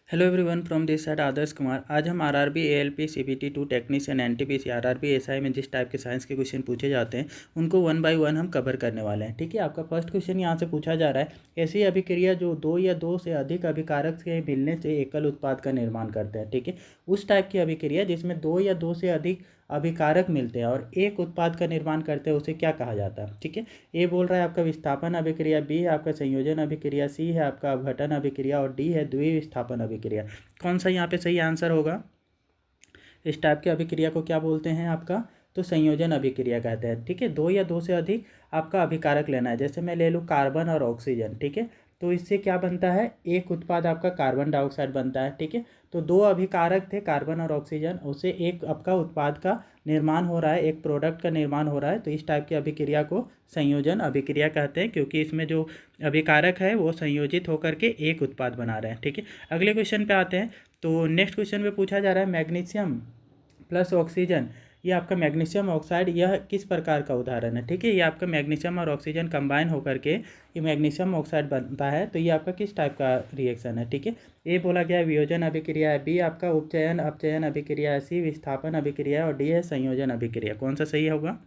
Hello everyone from this side Adarsh Kumar. आज हम RRB ALP CBT 2 technician NTPC RRB SI में जिस टाइप के साइंस के क्वेश्चन पूछे जाते हैं उनको वन बाय वन हम कवर करने वाले हैं। ठीक है, आपका फर्स्ट क्वेश्चन यहाँ से पूछा जा रहा है, ऐसी अभिक्रिया जो दो या दो से अधिक अभिकारक के मिलने से एकल उत्पाद का निर्माण करते हैं। ठीक है, उस टाइप की अभिक्रिया जिसमें दो या दो से अधिक अभिकारक मिलते हैं और एक उत्पाद का निर्माण करते हैं उसे क्या कहा जाता है। ठीक है, ए बोल रहा है आपका विस्थापन अभिक्रिया, बी है आपका संयोजन अभिक्रिया, सी है आपका अपघटन अभिक्रिया और डी है द्विविस्थापन अभिक्रिया। कौन सा यहाँ पे सही आंसर होगा? इस टाइप की अभिक्रिया को क्या बोलते हैं आपका? तो संयोजन अभिक्रिया कहते हैं। ठीक है, दो या दो से अधिक आपका अभिकारक लेना है। जैसे मैं ले लूँ कार्बन और ऑक्सीजन। ठीक है, तो इससे क्या बनता है, एक उत्पाद आपका कार्बन डाइऑक्साइड बनता है। ठीक है, तो दो अभिकारक थे कार्बन और ऑक्सीजन, उससे एक आपका उत्पाद का निर्माण हो रहा है, एक प्रोडक्ट का निर्माण हो रहा है। तो इस टाइप की अभिक्रिया को संयोजन अभिक्रिया कहते हैं, क्योंकि इसमें जो अभिकारक है वो संयोजित होकर के एक उत्पाद बना रहे हैं। ठीक है, अगले क्वेश्चन पे आते हैं। तो नेक्स्ट क्वेश्चन में पूछा जा रहा है मैग्नीशियम प्लस ऑक्सीजन, ये आपका मैग्नीशियम ऑक्साइड, यह किस प्रकार का उदाहरण है। ठीक है, ये आपका मैग्नीशियम और ऑक्सीजन कंबाइन होकर के ये मैग्नीशियम ऑक्साइड बनता है। तो ये आपका किस टाइप का रिएक्शन है। ठीक है, ए बोला गया है वियोजन अभिक्रिया है, बी आपका उपचयन अपचयन अभिक्रिया है, सी विस्थापन अभिक्रिया है और डी है संयोजन अभिक्रिया। कौन सा सही होगा?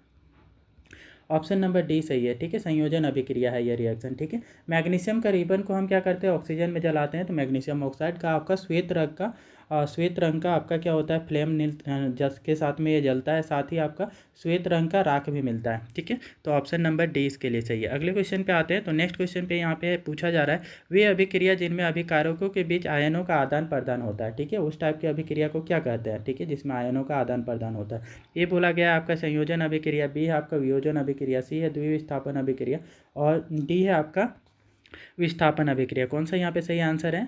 ऑप्शन नंबर डी सही है। ठीक है, संयोजन अभिक्रिया है यह रिएक्शन। ठीक है, मैग्नीशियम का रिबन को हम क्या करते हैं, ऑक्सीजन में जलाते हैं, तो मैग्नीशियम ऑक्साइड का आपका श्वेत रंग का आपका क्या होता है, फ्लेम नील जस के साथ में ये जलता है, साथ ही आपका श्वेत रंग का राख भी मिलता है। ठीक है, तो ऑप्शन नंबर डी इसके लिए सही है। अगले क्वेश्चन पे आते हैं। तो नेक्स्ट क्वेश्चन पे यहाँ पे पूछा जा रहा है, वे अभिक्रिया जिनमें अभिकारकों के बीच आयनों का आदान प्रदान होता है। ठीक है, उस टाइप की अभिक्रिया को क्या कहते हैं। ठीक है, जिसमें आयनों का आदान प्रदान होता है। ये बोला गया है आपका संयोजन अभिक्रिया, बी है आपका वियोजन अभिक्रिया, सी है द्विविस्थापन अभिक्रिया और डी है आपका विस्थापन अभिक्रिया। कौन सा यहाँ पे सही आंसर है?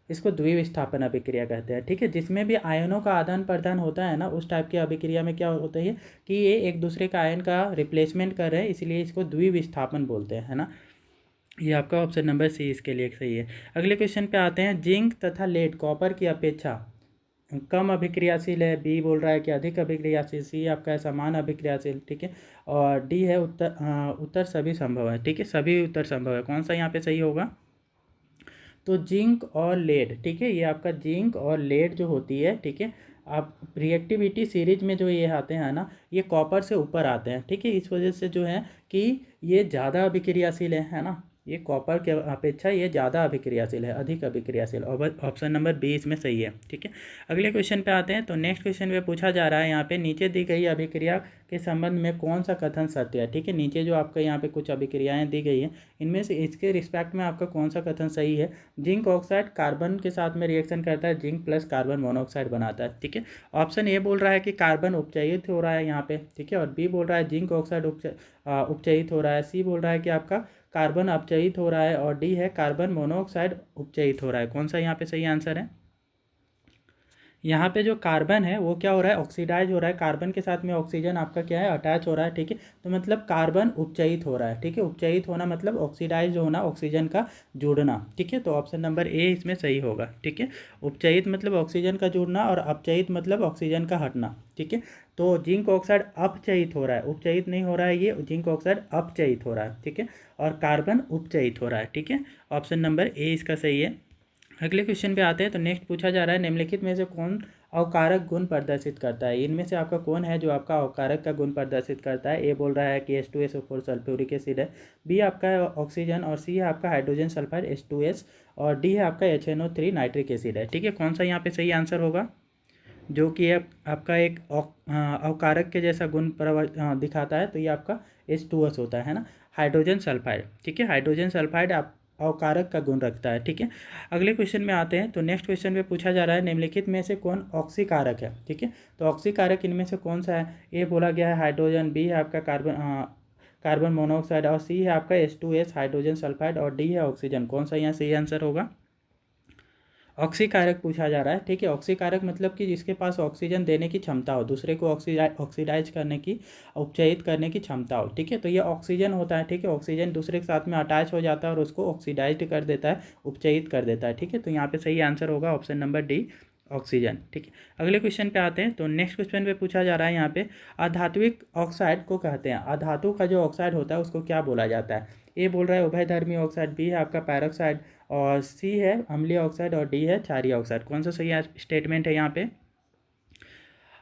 इसको द्विविस्थापन अभिक्रिया कहते हैं। ठीक है, जिसमें भी आयनों का आदान प्रदान होता है ना, उस टाइप की अभिक्रिया में क्या होता है कि ये एक दूसरे का आयन का रिप्लेसमेंट कर रहे हैं, इसलिए इसको द्विविस्थापन बोलते हैं, है ना। ये आपका ऑप्शन नंबर सी इसके लिए सही है। अगले क्वेश्चन पे आते हैं। जिंक तथा लेड कॉपर की अपेक्षा कम अभिक्रियाशील है, बी बोल रहा है कि अधिक अभिक्रियाशील, सी आपका है समान अभिक्रियाशील। ठीक है, और डी है उत्तर सभी संभव है। ठीक है, सभी उत्तर संभव है। कौन सा यहाँ पे सही होगा? तो जिंक और लेड, ठीक है, ये आपका जिंक और लेड जो होती है, ठीक है, आप रिएक्टिविटी सीरीज में जो ये आते हैं ना, ये कॉपर से ऊपर आते हैं। ठीक है, इस वजह से जो है कि ये ज़्यादा अभिक्रियाशील है ना, ये कॉपर के अपेक्षा ये ज़्यादा अभिक्रियाशील है, अधिक अभिक्रियाशील। और ऑप्शन नंबर बी इसमें सही है। ठीक है, अगले क्वेश्चन पे आते हैं। तो नेक्स्ट क्वेश्चन में पूछा जा रहा है यहाँ पे, नीचे दी गई अभिक्रिया के संबंध में कौन सा कथन सत्य है। ठीक है, नीचे जो आपका यहाँ पे कुछ अभिक्रियाएँ दी गई हैं, इनमें से इसके रिस्पेक्ट में आपका कौन सा कथन सही है। जिंक ऑक्साइड कार्बन के साथ में रिएक्शन करता है, जिंक प्लस कार्बन मोनोऑक्साइड बनाता है। ठीक है, ऑप्शन ए बोल रहा है कि कार्बन उपचयित हो रहा है यहाँ पे। ठीक है, और बी बोल रहा है जिंक ऑक्साइड उपचयित हो रहा है, सी बोल रहा है कि आपका कार्बन अपचयित हो रहा है और डी है कार्बन मोनोऑक्साइड उपचयित हो रहा है। कौन सा यहाँ पे सही आंसर है? यहाँ पे जो कार्बन है वो क्या हो रहा है, ऑक्सीडाइज हो रहा है, कार्बन के साथ में ऑक्सीजन आपका क्या है, अटैच हो रहा है। ठीक है, तो मतलब कार्बन उपचयित हो रहा है। ठीक है, उपचयित होना मतलब ऑक्सीडाइज होना, ऑक्सीजन का जुड़ना। ठीक है, तो ऑप्शन नंबर ए इसमें सही होगा। ठीक है, उपचयित मतलब ऑक्सीजन का जुड़ना और अपचयित मतलब ऑक्सीजन का हटना। ठीक है, तो जिंक ऑक्साइड अपचयित हो रहा है, उपचयित नहीं हो रहा है, ये जिंक ऑक्साइड अपचयित हो रहा है। ठीक है, और कार्बन उपचयित हो रहा है। ठीक है, ऑप्शन नंबर ए इसका सही है। अगले क्वेश्चन पे आते हैं। तो नेक्स्ट पूछा जा रहा है, निम्नलिखित में से कौन अवकारक गुण प्रदर्शित करता है। इनमें से आपका कौन है जो आपका अवकारक का गुण प्रदर्शित करता है। ए बोल रहा है कि H2SO4 सल्फ्यूरिक एसिड है, बी आपका है ऑक्सीजन और सी है आपका हाइड्रोजन सल्फाइड H2S और डी है आपका HNO3 नाइट्रिक एसिड है। ठीक है, कौन सा यहाँ पे सही आंसर होगा? जो कि आपका एक अवकारक के जैसा गुण दिखाता है, तो ये आपका H2S होता है ना, हाइड्रोजन सल्फाइड। ठीक है, हाइड्रोजन सल्फाइड आप अवकारक का गुण रखता है। ठीक है, अगले क्वेश्चन में आते हैं। तो नेक्स्ट क्वेश्चन में पूछा जा रहा है, निम्नलिखित में से कौन ऑक्सीकारक है। ठीक है, तो ऑक्सीकारक इनमें से कौन सा है। ए बोला गया है हाइड्रोजन, बी है आपका कार्बन मोनोऑक्साइड और सी है आपका H2S हाइड्रोजन सल्फाइड और डी है ऑक्सीजन। कौन सा यहाँ सही आंसर होगा? ऑक्सीकारक पूछा जा रहा है। ठीक है, ऑक्सीकारक मतलब कि जिसके पास ऑक्सीजन देने की क्षमता हो, दूसरे को ऑक्सीडाइज करने की, उपचयित करने की क्षमता हो। ठीक है, तो ये ऑक्सीजन होता है। ठीक है, ऑक्सीजन दूसरे के साथ में अटैच हो जाता है और उसको ऑक्सीडाइज कर देता है, उपचयित कर देता है। ठीक है, तो यहाँ पे सही आंसर होगा ऑप्शन नंबर डी, ऑक्सीजन। ठीक है, अगले क्वेश्चन पे आते हैं। तो नेक्स्ट क्वेश्चन पे पूछा जा रहा है यहाँ पे, अधात्विक ऑक्साइड को कहते हैं, अधातु का जो ऑक्साइड होता है उसको क्या बोला जाता है। ए बोल रहा है उभयधर्मी ऑक्साइड, बी है आपका पैरोक्साइड, और सी है अम्लीय ऑक्साइड, और डी है क्षारीय ऑक्साइड। कौन सा सही स्टेटमेंट है यहाँ पे?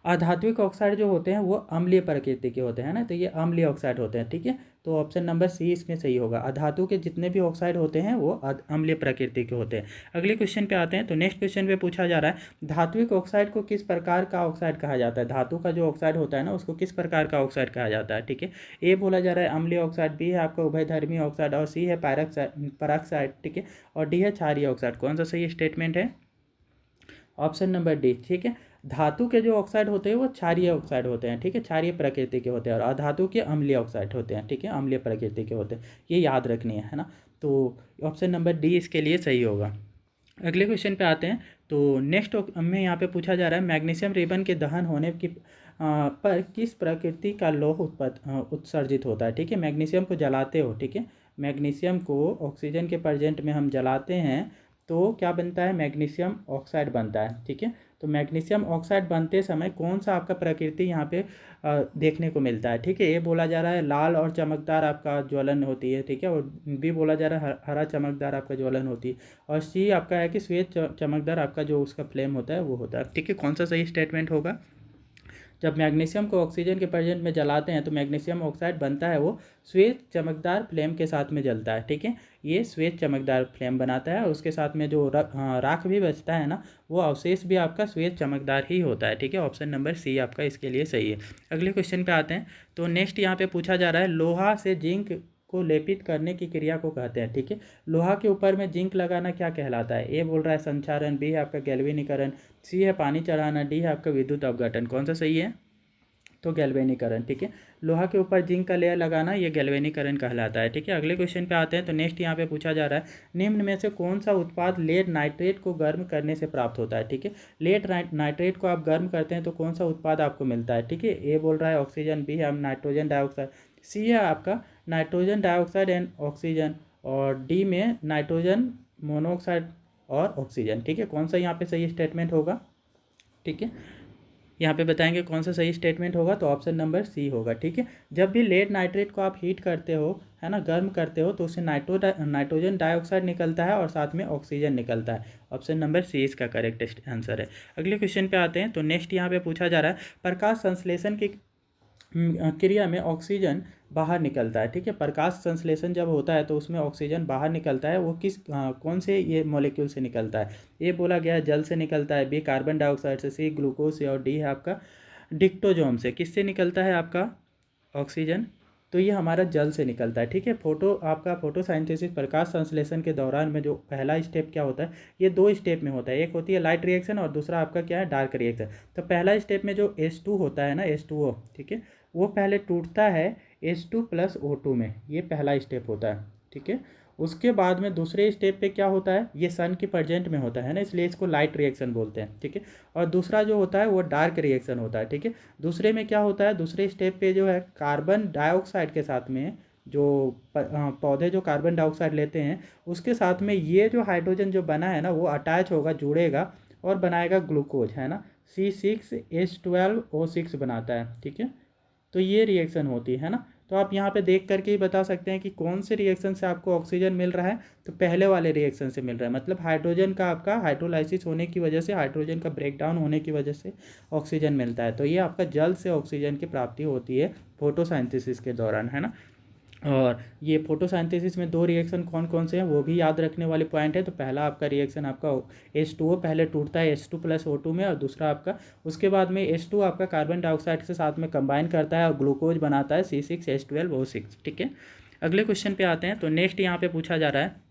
अधात्विक ऑक्साइड जो होते हैं वो अम्लीय प्रकृति के होते हैं ना, तो ये अम्लीय ऑक्साइड होते हैं, ठीक है। तो ऑप्शन नंबर सी इसमें सही होगा। अधातु के जितने भी ऑक्साइड होते हैं वो अम्लीय प्रकृति के होते हैं। अगले क्वेश्चन पे आते हैं। तो नेक्स्ट क्वेश्चन पे पूछा जा रहा है धात्विक ऑक्साइड को किस प्रकार का ऑक्साइड कहा जाता है? धातु का जो ऑक्साइड होता है ना उसको किस प्रकार का ऑक्साइड कहा जाता है, ठीक है। ए बोला जा रहा है अम्लीय ऑक्साइड, बी है आपका उभयधर्मी ऑक्साइड, और सी है पैरोक्साइड, ठीक है, और डी है क्षारीय ऑक्साइड। कौन सा सही स्टेटमेंट है? ऑप्शन नंबर डी, ठीक है। धातु के जो ऑक्साइड होते हैं वो क्षारीय ऑक्साइड होते हैं, ठीक है, क्षारीय प्रकृति के होते हैं, और अधातु के अम्लीय ऑक्साइड होते हैं, ठीक है, अम्लीय प्रकृति के होते हैं। ये याद रखनी है ना। तो ऑप्शन नंबर डी इसके लिए सही होगा। अगले क्वेश्चन पे आते हैं। तो नेक्स्ट में यहाँ पे पूछा जा रहा है मैग्नीशियम रिबन के दहन होने की पर किस प्रकृति का लौह उत्सर्जित होता है, ठीक है। मैग्नीशियम को जलाते हो, ठीक है, मैग्नीशियम को ऑक्सीजन के प्रेजेंट में हम जलाते हैं तो क्या बनता है? मैग्नीशियम ऑक्साइड बनता है, ठीक है। तो मैग्नीशियम ऑक्साइड बनते समय कौन सा आपका प्रकृति यहाँ पे देखने को मिलता है, ठीक है। ये बोला जा रहा है लाल और चमकदार आपका ज्वलन होती है, ठीक है, और बी बोला जा रहा है हरा चमकदार आपका ज्वलन होती है, और सी आपका है कि श्वेत चमकदार आपका जो उसका फ्लेम होता है वो होता है, ठीक है। कौन सा सही स्टेटमेंट होगा? जब मैग्नीशियम को ऑक्सीजन के प्रेजेंट में जलाते हैं तो मैग्नीशियम ऑक्साइड बनता है वो श्वेत चमकदार फ्लेम के साथ में जलता है, ठीक है। ये श्वेत चमकदार फ्लेम बनाता है, और उसके साथ में जो राख भी बचता है ना वो अवशेष भी आपका श्वेत चमकदार ही होता है, ठीक है। ऑप्शन नंबर सी आपका इसके लिए सही है। अगले क्वेश्चन पे आते हैं। तो नेक्स्ट यहाँ पे पूछा जा रहा है लोहा से जिंक को लेपित करने की क्रिया को कहते हैं, ठीक है। लोहा के ऊपर में जिंक लगाना क्या कहलाता है? ए बोल रहा है संचारण, बी है आपका गैल्वेनीकरण, सी है पानी चढ़ाना, डी है आपका विद्युत अपघटन। कौन सा सही है? तो गैल्वेनीकरण, ठीक है। लोहा के ऊपर जिंक का लेयर लगाना ये गैल्वेनीकरण कहलाता है, ठीक है। अगले क्वेश्चन पे आते हैं। तो नेक्स्ट यहाँ पे पूछा जा रहा है निम्न में से कौन सा उत्पाद लेड नाइट्रेट को गर्म करने से प्राप्त होता है, ठीक है। लेड नाइट्रेट को आप गर्म करते हैं तो कौन सा उत्पाद आपको मिलता है, ठीक है। ए बोल रहा है ऑक्सीजन, बी है नाइट्रोजन डाइऑक्साइड, सी है आपका नाइट्रोजन डाइऑक्साइड एंड ऑक्सीजन, और डी में नाइट्रोजन मोनोऑक्साइड और ऑक्सीजन, ठीक है। कौन सा यहाँ पे सही स्टेटमेंट होगा, ठीक है। यहाँ पे बताएंगे कौन सा सही स्टेटमेंट होगा, तो ऑप्शन नंबर सी होगा, ठीक है। जब भी लेड नाइट्रेट को आप हीट करते हो, है ना, गर्म करते हो, तो उससे नाइट्रोजन डाइऑक्साइड निकलता है और साथ में ऑक्सीजन निकलता है। ऑप्शन नंबर सी इसका करेक्ट आंसर है। अगले क्वेश्चन पे आते हैं। तो नेक्स्ट यहाँ पे पूछा जा रहा है प्रकाश संश्लेषण की क्रिया में ऑक्सीजन बाहर निकलता है, ठीक है। प्रकाश संश्लेषण जब होता है तो उसमें ऑक्सीजन बाहर निकलता है, वो कौन से ये मॉलिक्यूल से निकलता है? ये बोला गया है जल से निकलता है, बी कार्बन डाइऑक्साइड से, सी ग्लूकोज से, और डी है आपका डिक्टोजोम से। किससे निकलता है आपका ऑक्सीजन? तो ये हमारा जल से निकलता है, ठीक है। आपका फोटोसाइंथेसिस प्रकाश संश्लेषण के दौरान में जो पहला स्टेप क्या होता है, ये दो स्टेप में होता है। एक होती है लाइट रिएक्शन और दूसरा आपका क्या है, डार्क रिएक्शन। तो पहला स्टेप में जो H2 होता है ना, H2O, ठीक है, वो पहले टूटता है H2 + O2 में, ये पहला स्टेप होता है, ठीक है। उसके बाद में दूसरे स्टेप पे क्या होता है, ये सन के प्रेजेंट में होता है ना, इसलिए इसको लाइट रिएक्शन बोलते हैं, ठीक है। और दूसरा जो होता है वो डार्क रिएक्शन होता है, ठीक है। दूसरे में क्या होता है, दूसरे स्टेप पे जो है कार्बन डाइऑक्साइड के साथ में जो पौधे जो कार्बन डाइऑक्साइड लेते हैं उसके साथ में ये जो हाइड्रोजन जो बना है ना वो अटैच होगा, जुड़ेगा और बनाएगा ग्लूकोज, है ना, C6H12O6 बनाता है, ठीक है। तो ये रिएक्शन होती है ना। तो आप यहाँ पे देख करके ही बता सकते हैं कि कौन से रिएक्शन से आपको ऑक्सीजन मिल रहा है, तो पहले वाले रिएक्शन से मिल रहा है, मतलब हाइड्रोजन का आपका हाइड्रोलाइसिस होने की वजह से, हाइड्रोजन का ब्रेकडाउन होने की वजह से ऑक्सीजन मिलता है। तो ये आपका जल से ऑक्सीजन की प्राप्ति होती है फोटोसाइंथेसिस के दौरान, है ना। और ये फोटोसाइंथेसिस में दो रिएक्शन कौन कौन से हैं वो भी याद रखने वाले पॉइंट है। तो पहला आपका रिएक्शन आपका H2O पहले टूटता है H2 + O2 में, और दूसरा आपका उसके बाद में H2 आपका कार्बन डाइऑक्साइड के साथ में कंबाइन करता है और ग्लूकोज बनाता है C6H12O6, ठीक है। अगले क्वेश्चन पे आते हैं। तो नेक्स्ट यहाँ पे पूछा जा रहा है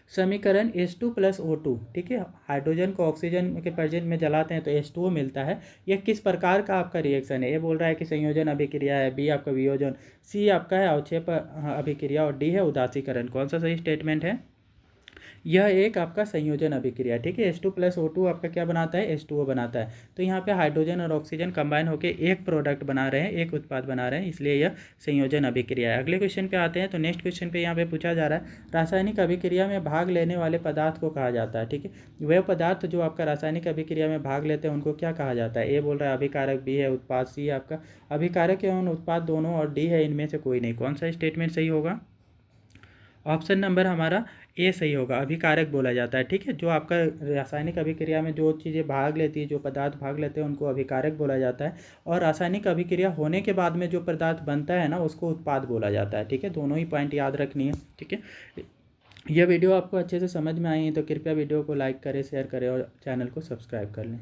समीकरण H2 + O2, ठीक है, हाइड्रोजन को ऑक्सीजन के प्रेजेंट में जलाते हैं तो H2O मिलता है। यह किस प्रकार का आपका रिएक्शन है? ये बोल रहा है कि संयोजन अभिक्रिया है, बी आपका वियोजन, सी आपका है अवक्षेप अभिक्रिया, और डी है उदासीकरण। कौन सा सही स्टेटमेंट है? यह एक आपका संयोजन अभिक्रिया, ठीक है। H2 + O2 आपका क्या बनाता है, H2O बनाता है। तो यहाँ पे हाइड्रोजन और ऑक्सीजन कंबाइन होकर एक प्रोडक्ट बना रहे हैं, एक उत्पाद बना रहे हैं, इसलिए यह संयोजन अभिक्रिया है। अगले क्वेश्चन पे आते हैं। तो नेक्स्ट क्वेश्चन पे यहाँ पे पूछा जा रहा है रासायनिक अभिक्रिया में भाग लेने वाले पदार्थ को कहा जाता है, ठीक है। वह पदार्थ जो आपका रासायनिक अभिक्रिया में भाग लेते हैं उनको क्या कहा जाता है? ए बोल रहा है अभिकारक, बी है उत्पाद, सी आपका अभिकारक एवं उत्पाद दोनों, और डी है इनमें से कोई नहीं। कौन सा स्टेटमेंट सही होगा? ऑप्शन नंबर हमारा ए सही होगा, अभिकारक बोला जाता है। ठीक है, जो आपका रासायनिक अभिक्रिया में जो चीज़ें भाग लेती है, जो पदार्थ भाग लेते हैं, उनको अभिकारक बोला जाता है। और रासायनिक अभिक्रिया होने के बाद में जो पदार्थ बनता है ना, उसको उत्पाद बोला जाता है। ठीक है, दोनों ही पॉइंट याद रखनी है। ठीक है, यह वीडियो आपको अच्छे से समझ में आई है तो कृपया वीडियो को लाइक करें, शेयर करें और चैनल को सब्सक्राइब कर लें।